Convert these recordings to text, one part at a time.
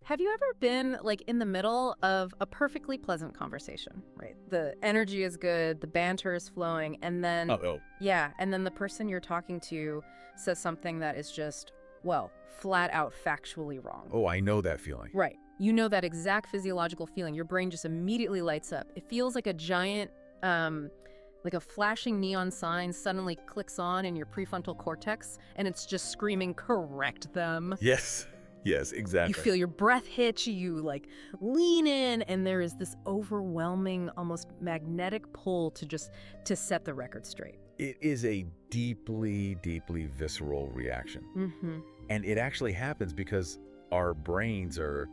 Have you ever been like in the middle of a perfectly pleasant conversation, right? The energy is good, the banter is flowing, and then yeah, and then the person you're talking to says something that is just, well, flat out factually wrong. Oh, I know that feeling. Right. You know that exact physiological feeling. Your brain just immediately lights up. It feels like a giant like a flashing neon sign suddenly clicks on in your prefrontal cortex, and it's just screaming, correct them. Yes. Yes, exactly. You feel your breath hit, you like lean in, and there is this overwhelming, almost magnetic pull to set the record straight. It is a deeply, deeply visceral reaction. And it actually happens because our brains are,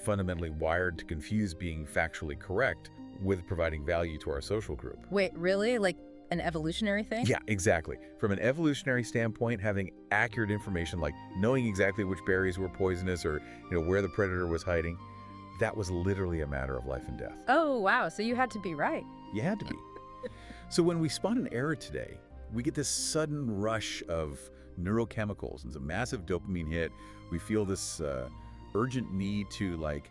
fundamentally wired to confuse being factually correct with providing value to our social group. Wait, really? Like an evolutionary thing? Yeah, exactly. From an evolutionary standpoint, having accurate information, like knowing exactly which berries were poisonous or, where the predator was hiding, that was literally a matter of life and death. Oh, wow. So you had to be right. You had to be. So when we spot an error today, we get this sudden rush of neurochemicals. It's a massive dopamine hit. We feel this urgent need to,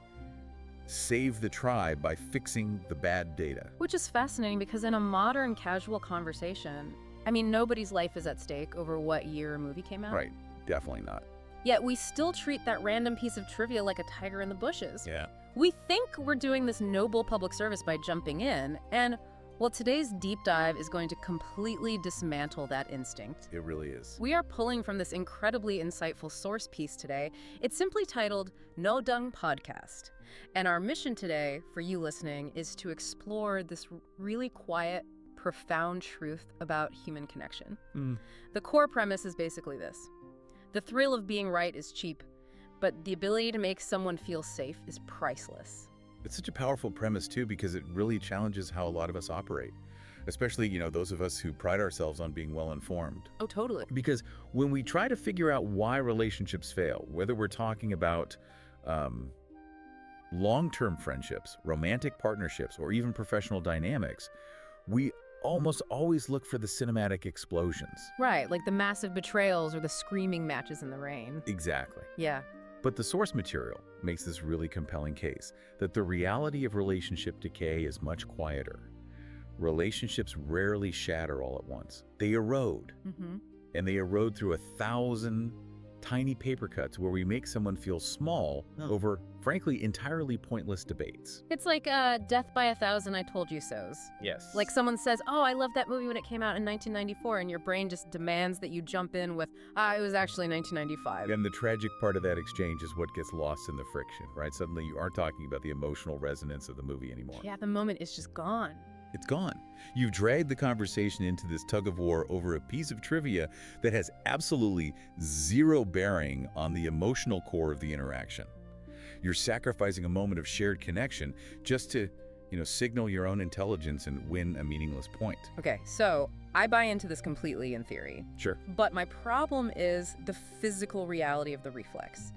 save the tribe by fixing the bad data. Which is fascinating because in a modern casual conversation, nobody's life is at stake over what year a movie came out. Right. Definitely not. Yet we still treat that random piece of trivia like a tiger in the bushes. Yeah. We think we're doing this noble public service by jumping in, and well, today's deep dive is going to completely dismantle that instinct. It really is. We are pulling from this incredibly insightful source piece today. It's simply titled No Dung Podcast. And our mission today, for you listening, is to explore this really quiet, profound truth about human connection. The core premise is basically this. The thrill of being right is cheap, but the ability to make someone feel safe is priceless. It's such a powerful premise, too, because it really challenges how a lot of us operate, especially, those of us who pride ourselves on being well-informed. Oh, totally. Because when we try to figure out why relationships fail, whether we're talking about long-term friendships, romantic partnerships, or even professional dynamics, we almost always look for the cinematic explosions. Right, like the massive betrayals or the screaming matches in the rain. Exactly. Yeah. But the source material makes this really compelling case that the reality of relationship decay is much quieter. Relationships rarely shatter all at once. They erode. And they erode through 1,000 tiny paper cuts where we make someone feel small over, frankly, entirely pointless debates. It's like death by 1,000 I told you so's. Yes. Like someone says, oh, I love that movie when it came out in 1994, and your brain just demands that you jump in with, it was actually 1995. And the tragic part of that exchange is what gets lost in the friction, right? Suddenly you aren't talking about the emotional resonance of the movie anymore. Yeah, the moment is just gone. It's gone. You've dragged the conversation into this tug of war over a piece of trivia that has absolutely zero bearing on the emotional core of the interaction. You're sacrificing a moment of shared connection just to, signal your own intelligence and win a meaningless point. Okay, so I buy into this completely in theory. Sure. But my problem is the physical reality of the reflex.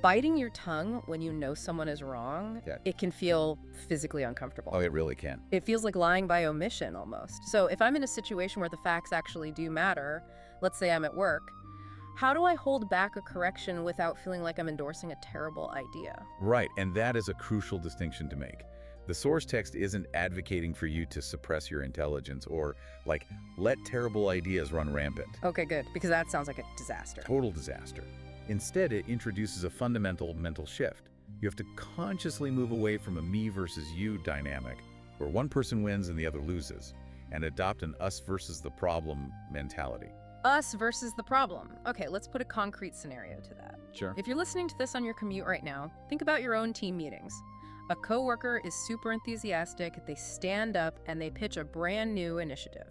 Biting your tongue when you know someone is wrong, it can feel physically uncomfortable. Oh, it really can. It feels like lying by omission almost. So if I'm in a situation where the facts actually do matter, let's say I'm at work, how do I hold back a correction without feeling like I'm endorsing a terrible idea? Right, and that is a crucial distinction to make. The source text isn't advocating for you to suppress your intelligence or, let terrible ideas run rampant. Okay, good, because that sounds like a disaster. Total disaster. Instead, it introduces a fundamental mental shift. You have to consciously move away from a me versus you dynamic, where one person wins and the other loses, and adopt an us versus the problem mentality. Us versus the problem. Okay, let's put a concrete scenario to that. Sure. If you're listening to this on your commute right now, think about your own team meetings. A coworker is super enthusiastic, they stand up, and they pitch a brand new initiative.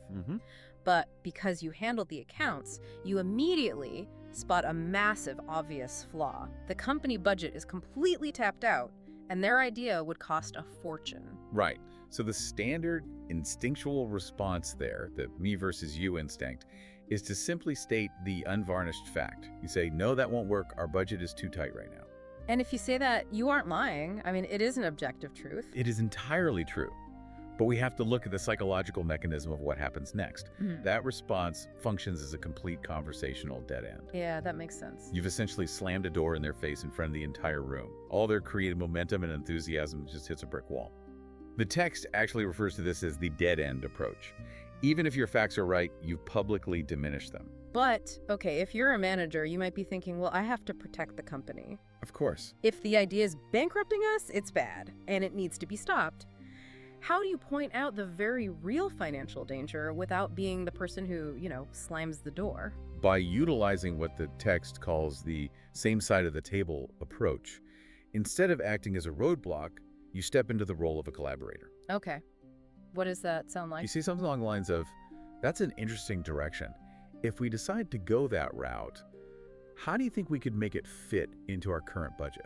But because you handled the accounts, you immediately spot a massive, obvious flaw. The company budget is completely tapped out, and their idea would cost a fortune. Right. So the standard instinctual response there, the me versus you instinct, is to simply state the unvarnished fact. You say, no, that won't work. Our budget is too tight right now. And if you say that, you aren't lying. It is an objective truth. It is entirely true. But we have to look at the psychological mechanism of what happens next. That response functions as a complete conversational dead end. Yeah, that makes sense. You've essentially slammed a door in their face in front of the entire room. All their creative momentum and enthusiasm just hits a brick wall. The text actually refers to this as the dead end approach. Even if your facts are right, you've publicly diminished them. But, okay, if you're a manager, you might be thinking, well, I have to protect the company. Of course. If the idea is bankrupting us, it's bad, and it needs to be stopped. How do you point out the very real financial danger without being the person who, slams the door? By utilizing what the text calls the same side of the table approach, instead of acting as a roadblock, you step into the role of a collaborator. Okay. What does that sound like? You see something along the lines of, that's an interesting direction. If we decide to go that route, how do you think we could make it fit into our current budget?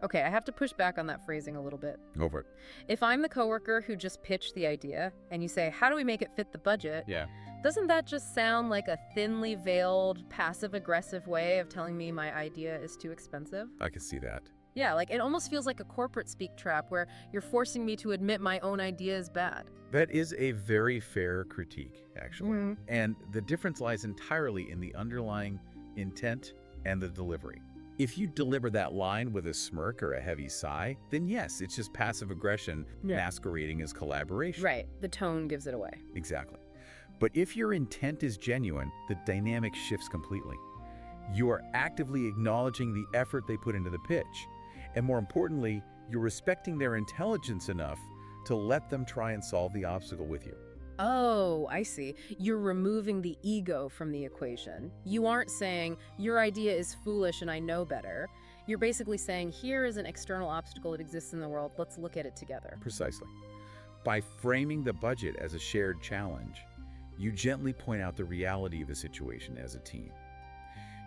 Okay, I have to push back on that phrasing a little bit. Go for it. If I'm the coworker who just pitched the idea and you say, how do we make it fit the budget? Yeah. Doesn't that just sound like a thinly veiled, passive-aggressive way of telling me my idea is too expensive? I can see that. Yeah, like it almost feels like a corporate speak trap where you're forcing me to admit my own idea is bad. That is a very fair critique, actually. And the difference lies entirely in the underlying intent and the delivery. If you deliver that line with a smirk or a heavy sigh, then yes, it's just passive aggression masquerading as collaboration. Right, the tone gives it away. Exactly. But if your intent is genuine, the dynamic shifts completely. You are actively acknowledging the effort they put into the pitch. And more importantly, you're respecting their intelligence enough to let them try and solve the obstacle with you. Oh, I see. You're removing the ego from the equation. You aren't saying, your idea is foolish and I know better. You're basically saying, here is an external obstacle that exists in the world. Let's look at it together. Precisely. By framing the budget as a shared challenge, you gently point out the reality of the situation as a team.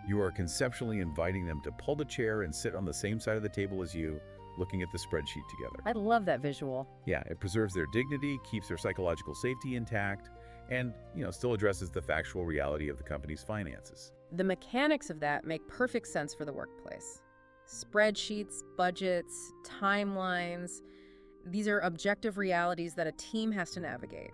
You are conceptually inviting them to pull the chair and sit on the same side of the table as you, looking at the spreadsheet together. I love that visual. Yeah, it preserves their dignity, keeps their psychological safety intact, and, still addresses the factual reality of the company's finances. The mechanics of that make perfect sense for the workplace. Spreadsheets, budgets, timelines, these are objective realities that a team has to navigate.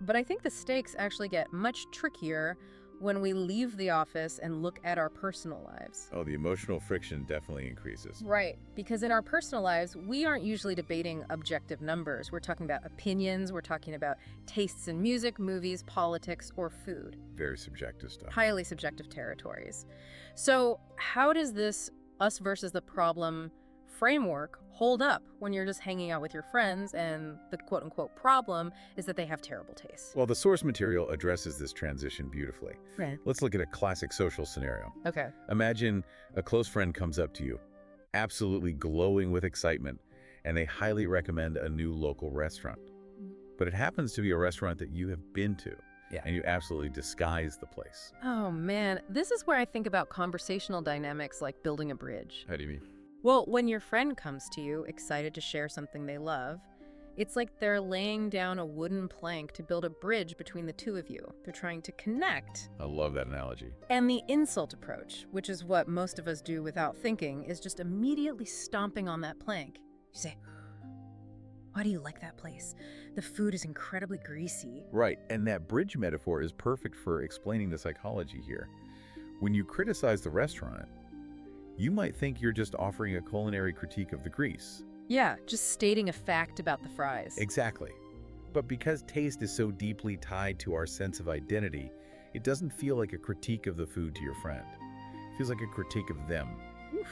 But I think the stakes actually get much trickier when we leave the office and look at our personal lives. Oh, the emotional friction definitely increases. Right, because in our personal lives, we aren't usually debating objective numbers. We're talking about opinions, we're talking about tastes in music, movies, politics, or food. Very subjective stuff. Highly subjective territories. So how does this us versus the problem framework hold up when you're just hanging out with your friends and the quote-unquote problem is that they have terrible taste? Well, the source material addresses this transition beautifully. Right. Let's look at a classic social scenario. Okay. Imagine a close friend comes up to you, absolutely glowing with excitement, and they highly recommend a new local restaurant. But it happens to be a restaurant that you have been to, and you absolutely disguise the place. Oh man, this is where I think about conversational dynamics like building a bridge. How do you mean? Well, when your friend comes to you, excited to share something they love, it's like they're laying down a wooden plank to build a bridge between the two of you. They're trying to connect. I love that analogy. And the insult approach, which is what most of us do without thinking, is just immediately stomping on that plank. You say, why do you like that place? The food is incredibly greasy. Right, and that bridge metaphor is perfect for explaining the psychology here. When you criticize the restaurant, you might think you're just offering a culinary critique of the grease. Yeah, just stating a fact about the fries. Exactly. But because taste is so deeply tied to our sense of identity, it doesn't feel like a critique of the food to your friend. It feels like a critique of them. Oof.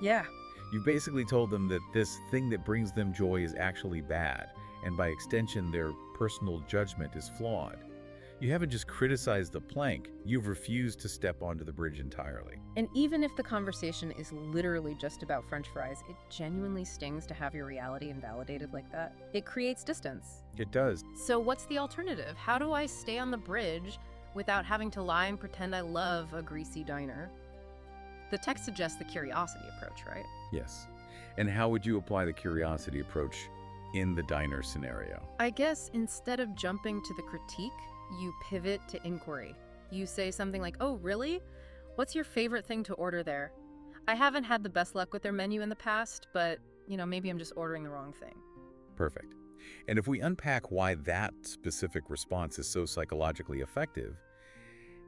Yeah. You've basically told them that this thing that brings them joy is actually bad, and by extension, their personal judgment is flawed. You haven't just criticized the plank, you've refused to step onto the bridge entirely. And even if the conversation is literally just about French fries, it genuinely stings to have your reality invalidated like that. It creates distance. It does. So what's the alternative? How do I stay on the bridge without having to lie and pretend I love a greasy diner? The text suggests the curiosity approach, right? Yes. And how would you apply the curiosity approach in the diner scenario? I guess instead of jumping to the critique, you pivot to inquiry. You say something like, oh, really? What's your favorite thing to order there? I haven't had the best luck with their menu in the past, but, maybe I'm just ordering the wrong thing. Perfect. And if we unpack why that specific response is so psychologically effective,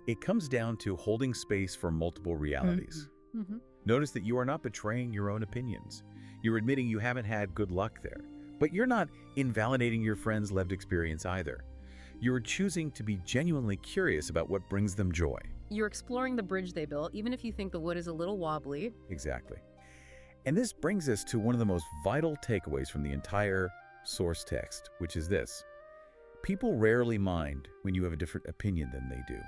it comes down to holding space for multiple realities. Mm-hmm. Notice that you are not betraying your own opinions. You're admitting you haven't had good luck there. But you're not invalidating your friend's lived experience either. You're choosing to be genuinely curious about what brings them joy. You're exploring the bridge they built, even if you think the wood is a little wobbly. Exactly. And this brings us to one of the most vital takeaways from the entire source text, which is this. People rarely mind when you have a different opinion than they do.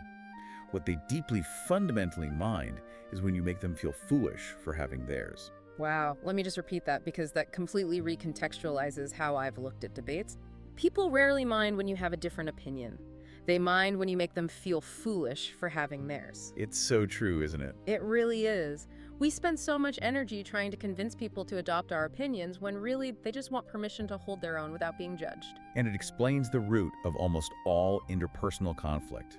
What they deeply fundamentally mind is when you make them feel foolish for having theirs. Wow, let me just repeat that because that completely recontextualizes how I've looked at debates. People rarely mind when you have a different opinion. They mind when you make them feel foolish for having theirs. It's so true, isn't it? It really is. We spend so much energy trying to convince people to adopt our opinions when really they just want permission to hold their own without being judged. And it explains the root of almost all interpersonal conflict.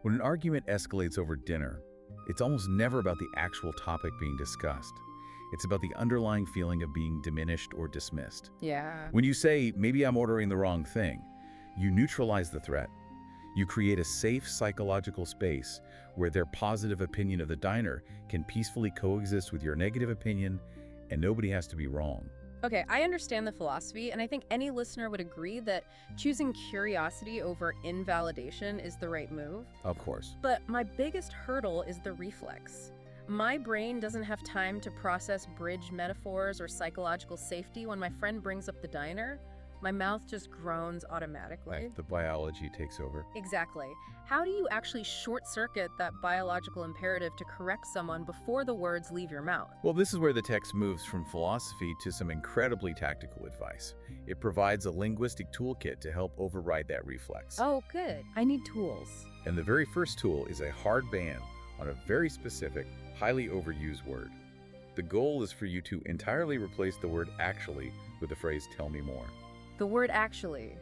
When an argument escalates over dinner, it's almost never about the actual topic being discussed. It's about the underlying feeling of being diminished or dismissed. Yeah. When you say, maybe I'm ordering the wrong thing, you neutralize the threat. You create a safe psychological space where their positive opinion of the diner can peacefully coexist with your negative opinion, and nobody has to be wrong. Okay, I understand the philosophy, and I think any listener would agree that choosing curiosity over invalidation is the right move. Of course. But my biggest hurdle is the reflex. My brain doesn't have time to process bridge metaphors or psychological safety when my friend brings up the diner. My mouth just groans automatically. Right, the biology takes over. Exactly. How do you actually short-circuit that biological imperative to correct someone before the words leave your mouth? Well, this is where the text moves from philosophy to some incredibly tactical advice. It provides a linguistic toolkit to help override that reflex. Oh, good. I need tools. And the very first tool is a hard ban on a very specific, highly overused word. The goal is for you to entirely replace the word actually with the phrase tell me more. The word actually.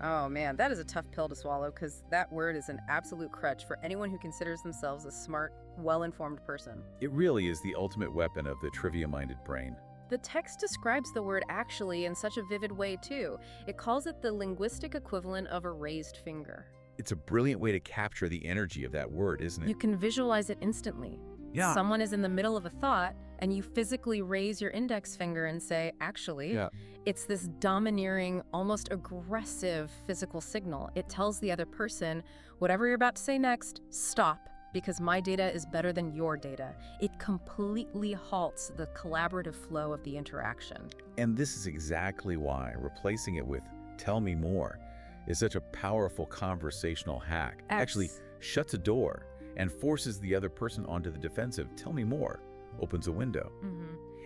Oh man, that is a tough pill to swallow because that word is an absolute crutch for anyone who considers themselves a smart, well-informed person. It really is the ultimate weapon of the trivia-minded brain. The text describes the word actually in such a vivid way too. It calls it the linguistic equivalent of a raised finger. It's a brilliant way to capture the energy of that word, isn't it? You can visualize it instantly. Yeah. Someone is in the middle of a thought, and you physically raise your index finger and say, actually. Yeah. It's this domineering, almost aggressive physical signal. It tells the other person, whatever you're about to say next, stop, because my data is better than your data. It completely halts the collaborative flow of the interaction. And this is exactly why replacing it with tell me more is such a powerful conversational hack. Actually shuts a door and forces the other person onto the defensive. Tell me more opens a window.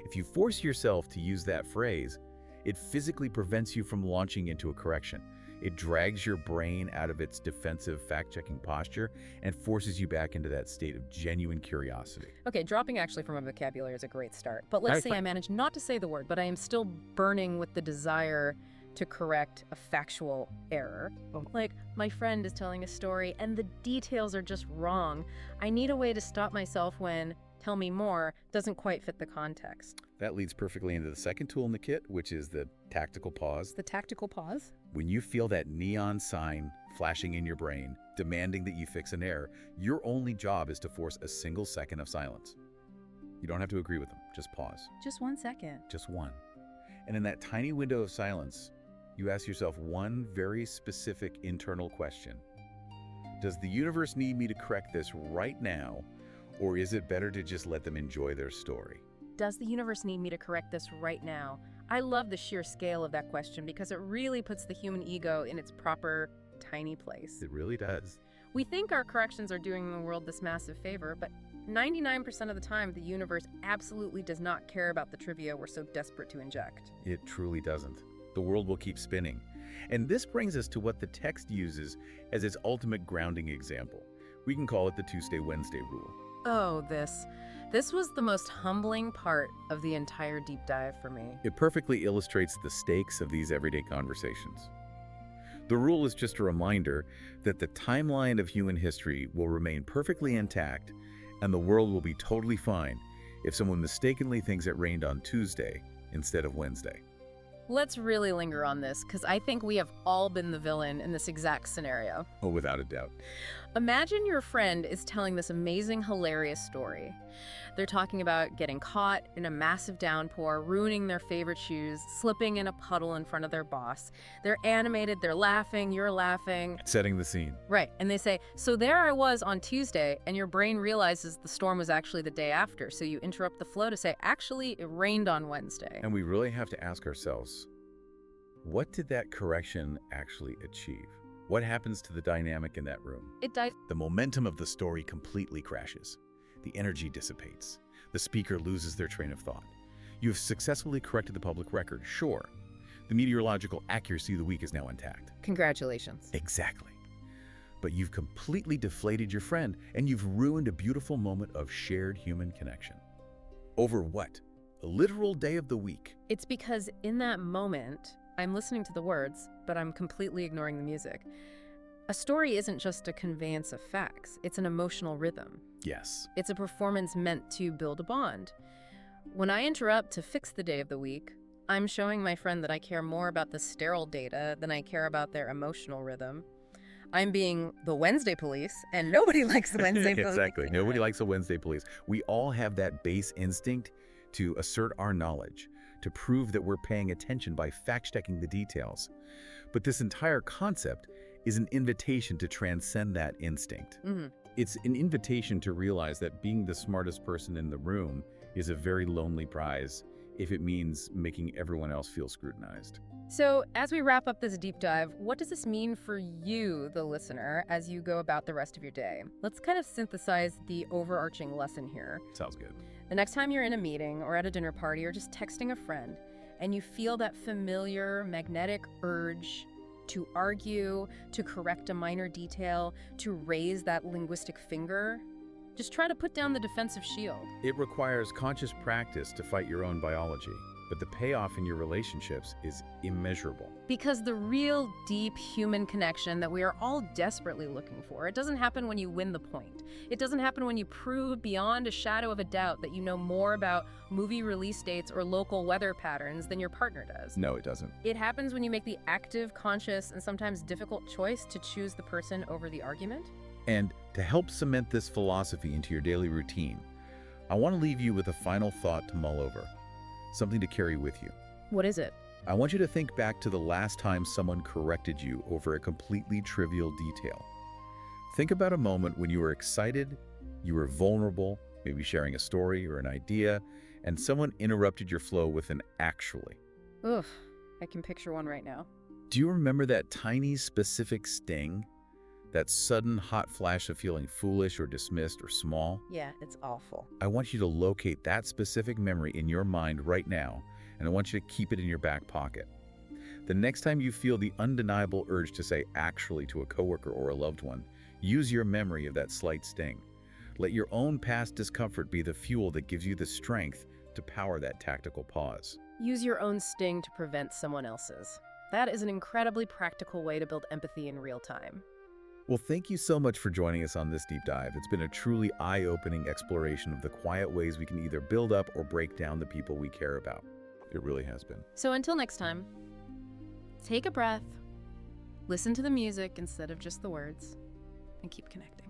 If you force yourself to use that phrase, it physically prevents you from launching into a correction. It drags your brain out of its defensive fact-checking posture and forces you back into that state of genuine curiosity. Okay, dropping actually from my vocabulary is a great start. But let's say I manage not to say the word, but I am still burning with the desire to correct a factual error. Like, my friend is telling a story and the details are just wrong. I need a way to stop myself when tell me more doesn't quite fit the context. That leads perfectly into the second tool in the kit, which is the tactical pause. The tactical pause? When you feel that neon sign flashing in your brain, demanding that you fix an error, your only job is to force a single second of silence. You don't have to agree with them, just pause. Just 1 second. Just one. And in that tiny window of silence, you ask yourself one very specific internal question. Does the universe need me to correct this right now, or is it better to just let them enjoy their story? Does the universe need me to correct this right now? I love the sheer scale of that question because it really puts the human ego in its proper, tiny place. It really does. We think our corrections are doing the world this massive favor, but 99% of the time, the universe absolutely does not care about the trivia we're so desperate to inject. It truly doesn't. The world will keep spinning. And this brings us to what the text uses as its ultimate grounding example. We can call it the Tuesday, Wednesday rule. Oh, this was the most humbling part of the entire deep dive for me. It perfectly illustrates the stakes of these everyday conversations. The rule is just a reminder that the timeline of human history will remain perfectly intact, and the world will be totally fine if someone mistakenly thinks it rained on Tuesday instead of Wednesday. Let's really linger on this, because I think we have all been the villain in this exact scenario. Oh, without a doubt. Imagine your friend is telling this amazing, hilarious story. They're talking about getting caught in a massive downpour, ruining their favorite shoes, slipping in a puddle in front of their boss. They're animated, they're laughing, you're laughing. Setting the scene. Right, and they say, so there I was on Tuesday, and your brain realizes the storm was actually the day after, so you interrupt the flow to say, actually, it rained on Wednesday. And we really have to ask ourselves, what did that correction actually achieve? What happens to the dynamic in that room? It died. The momentum of the story completely crashes. The energy dissipates. The speaker loses their train of thought. You have successfully corrected the public record, sure. The meteorological accuracy of the week is now intact. Congratulations. Exactly. But you've completely deflated your friend, and you've ruined a beautiful moment of shared human connection. Over what? A literal day of the week. It's because in that moment, I'm listening to the words, but I'm completely ignoring the music. A story isn't just a conveyance of facts, it's an emotional rhythm. Yes. It's a performance meant to build a bond. When I interrupt to fix the day of the week, I'm showing my friend that I care more about the sterile data than I care about their emotional rhythm. I'm being the Wednesday police, and nobody likes the Wednesday police. Exactly. Nobody likes the Wednesday police. We all have that base instinct to assert our knowledge, to prove that we're paying attention by fact-checking the details. But this entire concept is an invitation to transcend that instinct. Mm-hmm. It's an invitation to realize that being the smartest person in the room is a very lonely prize if it means making everyone else feel scrutinized. So, as we wrap up this deep dive, what does this mean for you, the listener, as you go about the rest of your day? Let's kind of synthesize the overarching lesson here. Sounds good. The next time you're in a meeting or at a dinner party or just texting a friend and you feel that familiar magnetic urge to argue, to correct a minor detail, to raise that linguistic finger, just try to put down the defensive shield. It requires conscious practice to fight your own biology, but the payoff in your relationships is immeasurable. Because the real deep human connection that we are all desperately looking for, it doesn't happen when you win the point. It doesn't happen when you prove beyond a shadow of a doubt that you know more about movie release dates or local weather patterns than your partner does. No, it doesn't. It happens when you make the active, conscious, and sometimes difficult choice to choose the person over the argument. And to help cement this philosophy into your daily routine, I want to leave you with a final thought to mull over, something to carry with you. What is it? I want you to think back to the last time someone corrected you over a completely trivial detail. Think about a moment when you were excited, you were vulnerable, maybe sharing a story or an idea, and someone interrupted your flow with an actually. Oof, I can picture one right now. Do you remember that tiny specific sting? That sudden hot flash of feeling foolish or dismissed or small? Yeah, it's awful. I want you to locate that specific memory in your mind right now, and I want you to keep it in your back pocket. The next time you feel the undeniable urge to say actually to a coworker or a loved one, use your memory of that slight sting. Let your own past discomfort be the fuel that gives you the strength to power that tactical pause. Use your own sting to prevent someone else's. That is an incredibly practical way to build empathy in real time. Well, thank you so much for joining us on this deep dive. It's been a truly eye-opening exploration of the quiet ways we can either build up or break down the people we care about. It really has been. So until next time, take a breath, listen to the music instead of just the words, and keep connecting.